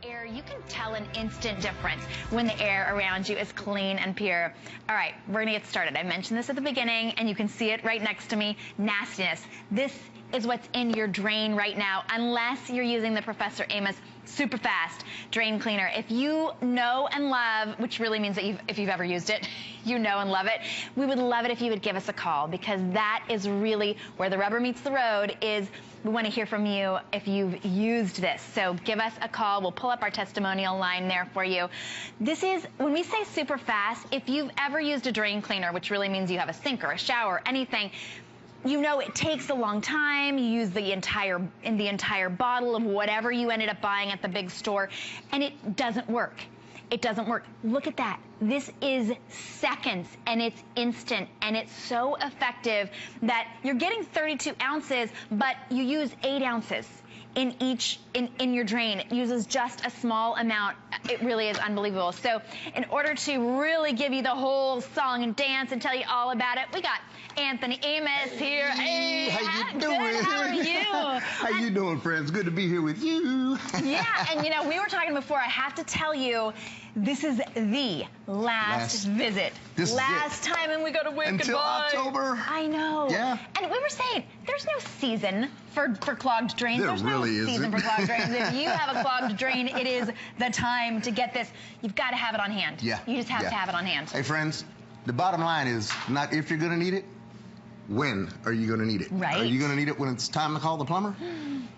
air, you can tell an instant difference when the air around you is clean and pure. All right, we're gonna get started. I mentioned this at the beginning, and you can see it right next to me, nastiness. This is what's in your drain right now, unless you're using the Professor Amos SuperFast drain cleaner. If you know and love, which really means that if you've ever used it, you know and love it, we would love it if you would give us a call, because that is really where the rubber meets the road. We want to hear from you if you've used this. So give us a call. We'll pull up our testimonial line there for you. This is, when we say super fast, if you've ever used a drain cleaner, which really means you have a sink or a shower, anything, you know it takes a long time. You use the entire bottle of whatever you ended up buying at the big store, and it doesn't work. It doesn't work. Look at that. This is seconds, and it's instant, and it's so effective that you're getting 32 ounces, but you use 8 ounces in your drain. It uses just a small amount. It really is unbelievable. So in order to really give you the whole song and dance and tell you all about it, we got Anthony Amos here. Hey, how you doing? Good. How are you? How you doing, friends? Good to be here with you. Yeah, and you know, we were talking before. I have to tell you, this is the last visit. Last time, and we go to wave until goodbye. October. I know. Yeah. And we were saying, there's no season for clogged drains. There's really no season for clogged drains. If you have a clogged drain, it is the time to get this. You've got to have it on hand. Yeah. You just have to have it on hand. Hey, friends, the bottom line is not if you're going to need it, when are you going to need it? Right. Are you going to need it when it's time to call the plumber?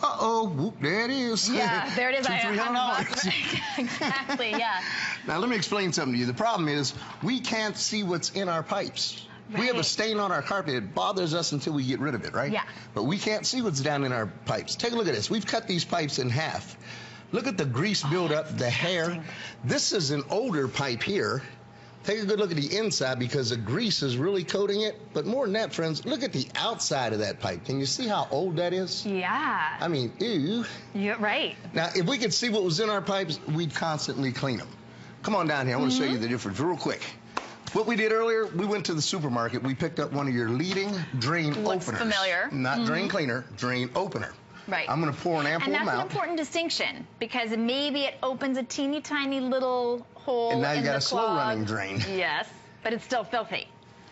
Uh-oh, whoop, there it is. Yeah, there it is. $200-$300. Exactly, yeah. Now, let me explain something to you. The problem is we can't see what's in our pipes. Right. We have a stain on our carpet. It bothers us until we get rid of it, right? Yeah. But we can't see what's down in our pipes. Take a look at this. We've cut these pipes in half. Look at the grease buildup, the hair. This is an older pipe here. Take a good look at the inside, because the grease is really coating it. But more than that, friends, look at the outside of that pipe. Can you see how old that is? Yeah. I mean, ew. You're right. Now, if we could see what was in our pipes, we'd constantly clean them. Come on down here. I want to show you the difference real quick. What we did earlier, we went to the supermarket. We picked up one of your leading drain openers. Familiar. Not drain cleaner, drain opener. Right. I'm going to pour an ample amount. And that's an important distinction, because maybe it opens a teeny tiny little hole in the clog. And now you got a slow running drain. Yes, but it's still filthy.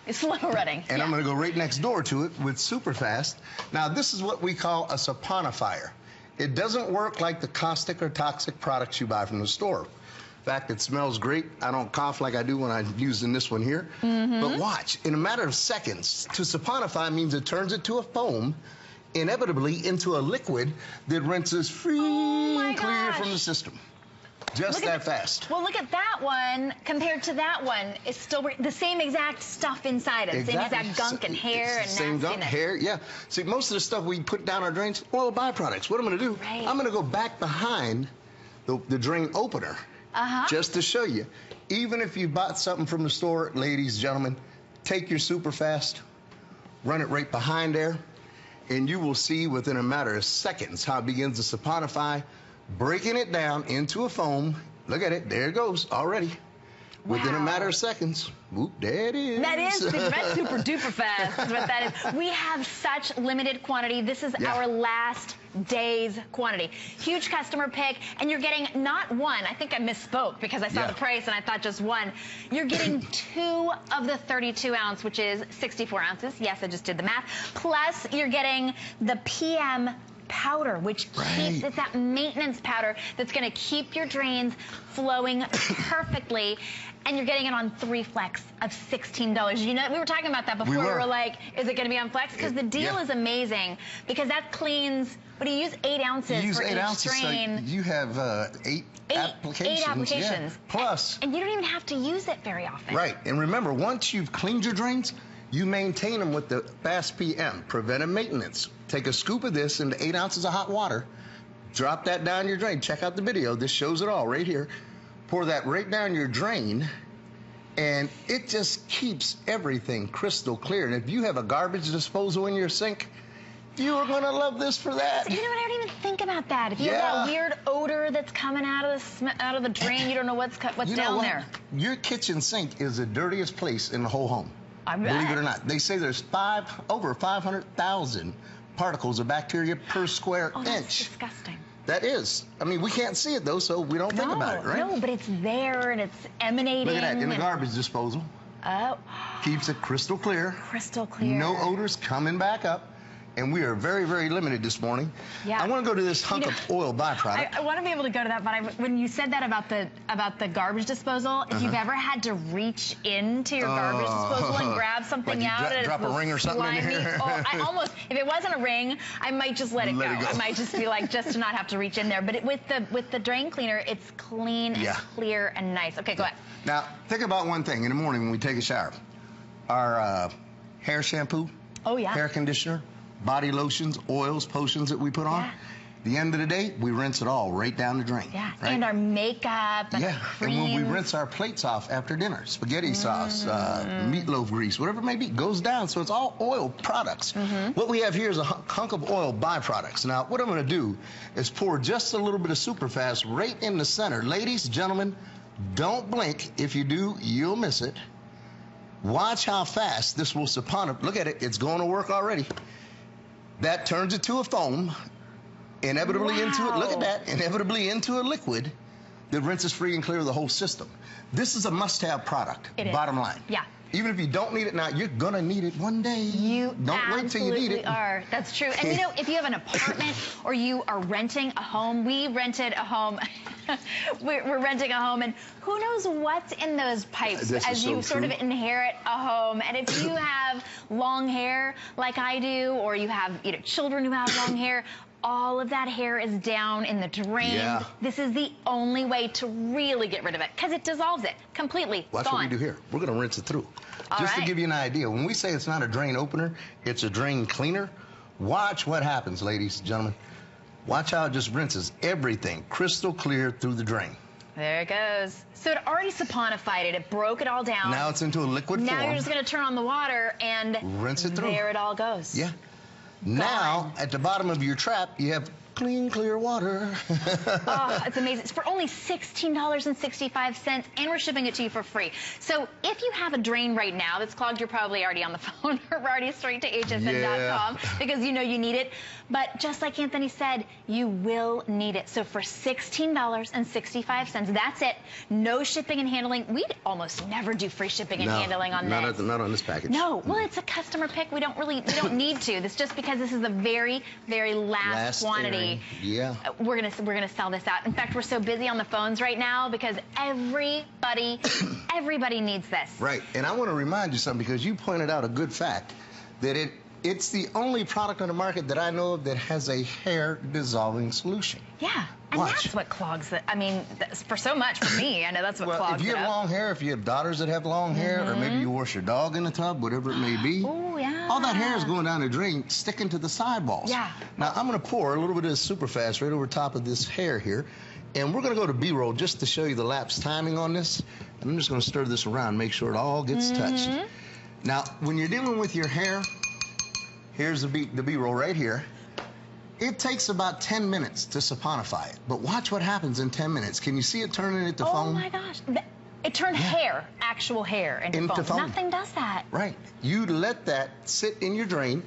It's slow running. And I'm going to go right next door to it with SuperFast. Now, this is what we call a saponifier. It doesn't work like the caustic or toxic products you buy from the store. In fact, it smells great. I don't cough like I do when I'm using this one here. But watch, in a matter of seconds, to saponify means it turns it to a foam, inevitably into a liquid that rinses free and clear from the system. Just that fast. Well, look at that one compared to that one. It's still the same exact stuff inside it. Exactly. Same exact gunk and hair and same nastiness. gunk, hair, yeah. See, most of the stuff we put down our drains, oil byproducts. What I'm going to do, I'm going to go back behind the drain opener just to show you. Even if you bought something from the store, ladies, gentlemen, take your SuperFast, run it right behind there, and you will see within a matter of seconds how it begins to saponify, breaking it down into a foam. Look at it. There it goes already. Within a matter of seconds. Whoop, there it is. That is super duper fast is what that is. We have such limited quantity. This is our last day's quantity. Huge customer pick, and you're getting not one. I think I misspoke because I saw the price and I thought just one. You're getting 2 of the 32 ounce, which is 64 ounces. Yes, I just did the math. Plus, you're getting the PM powder, which keeps, it's that maintenance powder that's going to keep your drains flowing perfectly. And you're getting it on 3 flex of $16. You know, we were talking about that before. We were like, is it going to be on flex? Because the deal is amazing, because that cleans, what do you use? 8 ounces for each drain. So you have 8 applications. 8 applications. Plus. And you don't even have to use it very often. Right. And remember, once you've cleaned your drains, you maintain them with the fast PM, preventive maintenance. Take a scoop of this into 8 ounces of hot water, drop that down your drain. Check out the video. This shows it all right here. Pour that right down your drain, and it just keeps everything crystal clear. And if you have a garbage disposal in your sink, you are going to love this for that. You know what? I don't even think about that. If you have that weird odor that's coming out of the drain, you don't know what's down there. Your kitchen sink is the dirtiest place in the whole home. Believe it or not. They say there's over 500,000 particles of bacteria per square inch. That's disgusting. that is. I mean, we can't see it, though, so we don't think about it, right? No, but it's there, and it's emanating. Look at that, in the garbage disposal. Oh. Keeps it crystal clear. Crystal clear. No odors coming back up. And we are very, very limited this morning. Yeah. I want to go to this hunk of oil byproduct. I want to be able to go to that, but when you said that about the garbage disposal, if you've ever had to reach into your garbage disposal and grab something like out, and drop a ring or something in here. I almost, if it wasn't a ring, I might just let it go. I might just be like, just to not have to reach in there. But with the drain cleaner, it's clean and clear and nice. Okay, go ahead. Now, think about one thing in the morning when we take a shower. Our hair shampoo, hair conditioner, body lotions, oils, potions that we put on. The end of the day, we rinse it all right down the drain. Yeah, right? And our makeup and our creams. And when we rinse our plates off after dinner, spaghetti sauce, meatloaf grease, whatever it may be, goes down. So it's all oil products. What we have here is a hunk of oil byproducts. Now, what I'm going to do is pour just a little bit of SuperFast right in the center. Ladies, gentlemen, don't blink. If you do, you'll miss it. Watch how fast this will saponify. Look at it. It's going to work already. That turns it to a foam, inevitably into it. Look at that, inevitably into a liquid that rinses free and clear the whole system. This is a must-have product, bottom line. Yeah. Even if you don't need it now, you're going to need it one day. You don't wait till you need it. Are. That's true. And you know, if you have an apartment or you are renting a home, we rented a home. We're renting a home, and who knows what's in those pipes as you sort of inherit a home. And if you have long hair like I do, or you have children who have long hair, all of that hair is down in the drain. Yeah. This is the only way to really get rid of it, because it dissolves it completely. Well, that's what we do here. We're going to rinse it through. Just to give you an idea, when we say it's not a drain opener, it's a drain cleaner, watch what happens, ladies and gentlemen. Watch how it just rinses everything crystal clear through the drain. There it goes. So it already saponified it. It broke it all down. Now it's into a liquid form. Now you're just going to turn on the water and rinse it through. There it all goes. Yeah. Now, at the bottom of your trap, you have clean, clear water. Oh, it's amazing. It's for only $16.65, and we're shipping it to you for free. So if you have a drain right now that's clogged, you're probably already on the phone or already straight to hsn.com because you know you need it. But just like Anthony said, you will need it. So for $16.65, that's it. No shipping and handling. We almost never do free shipping and handling on this. Not on this package. No. Well, it's a customer pick. We don't need to. It's just because this is the very, very last quantity. Yeah. We're gonna sell this out. In fact, we're so busy on the phones right now because everybody needs this. Right. And I want to remind you something, because you pointed out a good fact that it's the only product on the market that I know of that has a hair dissolving solution. Yeah. And that's what clogs it. I mean, for so much for me, I know that's what clogs it. If you have long hair, if you have daughters that have long hair, or maybe you wash your dog in the tub, whatever it may be. Oh, yeah. All that hair is going down the drain, sticking to the sidewalls. Yeah. Now, I'm going to pour a little bit of SuperFast right over top of this hair here. And we're going to go to B-roll just to show you the lapse timing on this. And I'm just going to stir this around, make sure it all gets touched. Now, when you're dealing with your hair, here's the B-roll right here. It takes about 10 minutes to saponify it, but watch what happens in 10 minutes. Can you see it turning into foam? Oh my gosh. It turned hair, actual hair, into foam. Nothing does that. Right. You let that sit in your drain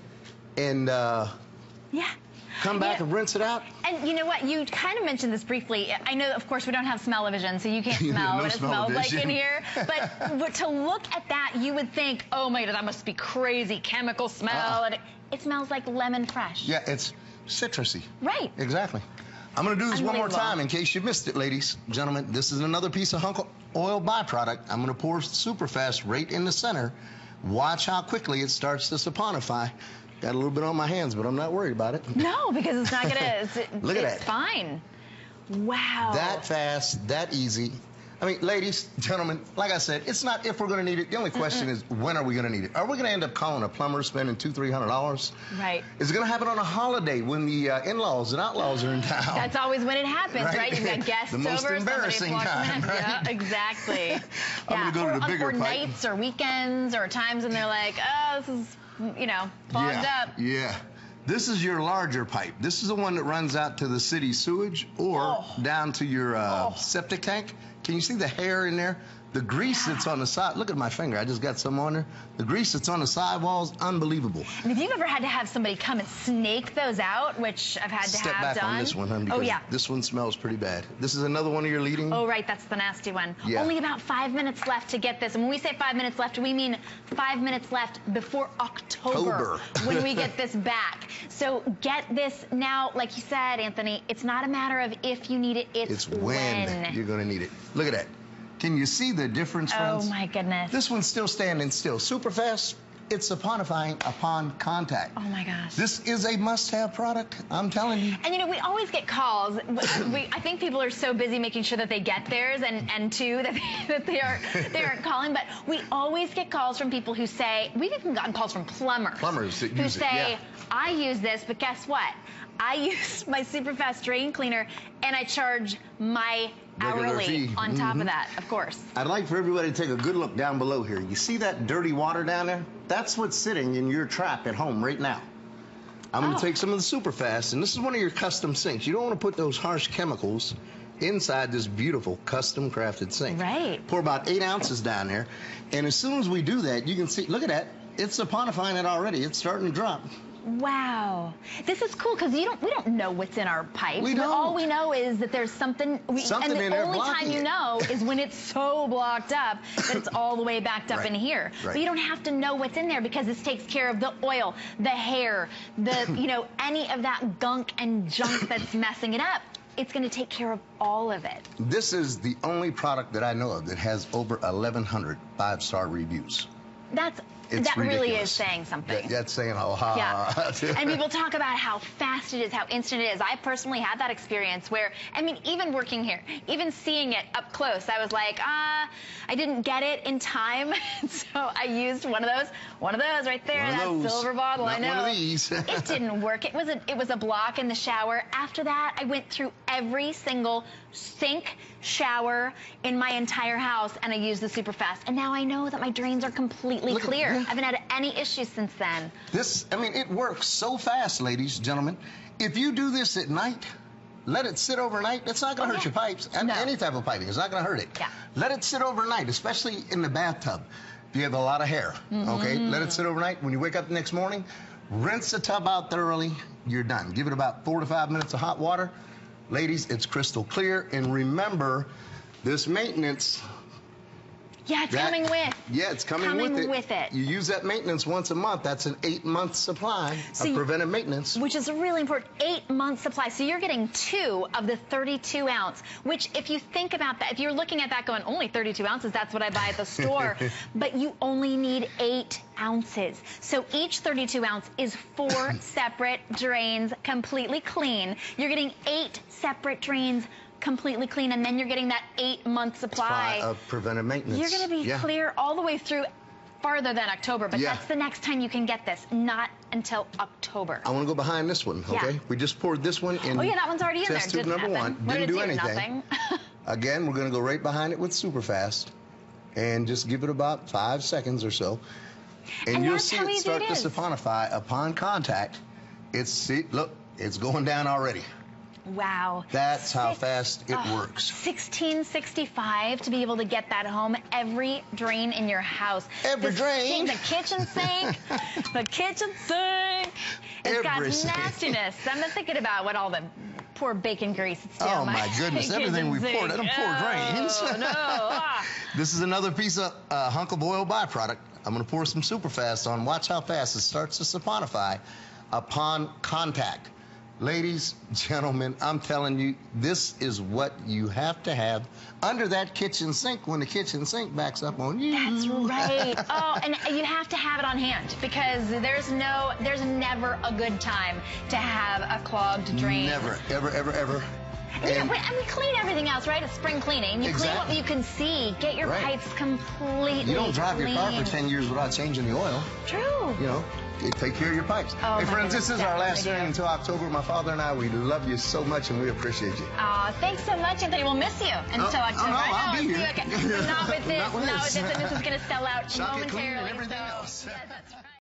and come back and rinse it out. And you know what? You kind of mentioned this briefly. I know, of course, we don't have smell-o-vision, so you can't smell what it smells like in here. But to look at that, you would think, oh my God, that must be crazy chemical smell. And it smells like lemon fresh. Yeah, it's citrusy. Right. Exactly. I'm going to do this one more time in case you missed it, ladies and gentlemen. This is another piece of hunk of oil byproduct. I'm going to pour SuperFast right in the center. Watch how quickly it starts to saponify. Got a little bit on my hands, but I'm not worried about it. No, because it's not going to. Look at that. It's fine. Wow. That fast, that easy. I mean, ladies, gentlemen, like I said, it's not if we're going to need it. The only question is, when are we going to need it? Are we going to end up calling a plumber, spending $200–300? Right. Is it going to happen on a holiday when the in-laws and outlaws are in town? That's always when it happens, right? You've got guests over. The most embarrassing time, right? Yeah, exactly. I'm going to go to the bigger pipe. Or nights or weekends or times when they're like, oh, this is, clogged up. Yeah. This is your larger pipe. This is the one that runs out to the city sewage or down to your septic tank. Can you see the hair in there? The grease that's on the side, look at my finger, I just got some on there. The grease that's on the sidewalls, unbelievable. And if you've ever had to have somebody come and snake those out, which I've had to Step have back done. on this one, honey, because this one smells pretty bad. This is another one of your leading. Oh, right, that's the nasty one. Yeah. Only about 5 minutes left to get this. And when we say 5 minutes left, we mean 5 minutes left before October when we get this back. So get this now. Like you said, Anthony, it's not a matter of if you need it, it's when you're going to need it. Look at that. Can you see the difference, friends? Oh, my goodness. This one's still standing still. SuperFast, it's saponifying upon contact. Oh, my gosh. This is a must-have product, I'm telling you. And, you know, we always get calls. I think people are so busy making sure that they get theirs and too, that they aren't calling. But we always get calls from people who say, we've even gotten calls from plumbers. Plumbers that who use it, say, I use this, but guess what? I use my SuperFast drain cleaner, and I charge my hourly on top of that, of course. I'd like for everybody to take a good look down below here. You see that dirty water down there? That's what's sitting in your trap at home right now. I'm going to take some of the SuperFast, and this is one of your custom sinks. You don't want to put those harsh chemicals inside this beautiful custom crafted sink. Right. Pour about 8 ounces down there, and as soon as we do that, you can see, look at that. It's saponifying it already. It's starting to drop. Wow, this is cool because we don't know what's in our pipes. We don't. All we know is that there's something. And the only time you know is when it's so blocked up that it's all the way backed up in here. Right. But you don't have to know what's in there because this takes care of the oil, the hair, the any of that gunk and junk that's messing it up. It's going to take care of all of it. This is the only product that I know of that has over 1,100 5-star reviews. That really is saying something. That's saying a lot. Yeah. And people talk about how fast it is, how instant it is. I personally had that experience where, I mean, even working here, even seeing it up close, I was like, I didn't get it in time. So I used one of those right there, that silver bottle. Not I know. One of these. It didn't work. It was a block in the shower. After that, I went through every single sink, shower in my entire house, and I used the SuperFast. And now I know that my drains are completely clear. I haven't had any issues since then. It works so fast, ladies and gentlemen. If you do this at night, let it sit overnight. It's not going to hurt your pipes. Any type of piping, it's not going to hurt it. Yeah. Let it sit overnight, especially in the bathtub. If you have a lot of hair, okay? Let it sit overnight. When you wake up the next morning, rinse the tub out thoroughly. You're done. Give it about 4 to 5 minutes of hot water. Ladies, it's crystal clear. And remember, this maintenance... Yeah, it's coming with. Yeah, it's coming with it. You use that maintenance once a month. That's an 8-month supply of preventive maintenance. Which is really important. 8-month supply. So you're getting 2 of the 32 ounce, which if you think about that, if you're looking at that going, only 32 ounces, that's what I buy at the store. But you only need 8 ounces. So each 32 ounce is 4 separate drains, completely clean. You're getting 8 separate drains, completely clean, and then you're getting that 8-month supply of preventive maintenance. You're going to be clear all the way through farther than October, but that's the next time you can get this, not until October. I want to go behind this one, okay? We just poured this one in. Oh yeah, that one's already in there. Test tube number 1. Didn't do anything. Again, we're going to go right behind it with SuperFast and just give it about 5 seconds or so. And you'll see it start to saponify upon contact. Look, it's going down already. Wow. That's how fast it works. $16.65 to be able to get that home. Every drain in your house. Every drain. The kitchen sink. The kitchen sink. It's got nastiness. I'm not thinking about what all the poor bacon grease it's doing. Oh my goodness, everything we poured in them poor drains. Oh no. This is another piece of hunk of oil byproduct. I'm going to pour some SuperFast on. Watch how fast it starts to saponify upon contact. Ladies, gentlemen, I'm telling you, this is what you have to have under that kitchen sink when the kitchen sink backs up on you. That's right. Oh, and you have to have it on hand because there's never a good time to have a clogged drain. Never, ever, ever, ever. And we clean everything else, right? It's spring cleaning. You clean what you can see. Get your pipes completely You don't drive your car for 10 years without changing the oil. True. You know, take care of your pipes. Oh, hey, friends, this is our last hearing until October. My father and I, we love you so much, and we appreciate you. Thanks so much, Anthony. We'll miss you until October. No, I'll be here. Not with this. Not with this. And this is going to sell out momentarily. And everything else. Yeah, that's right.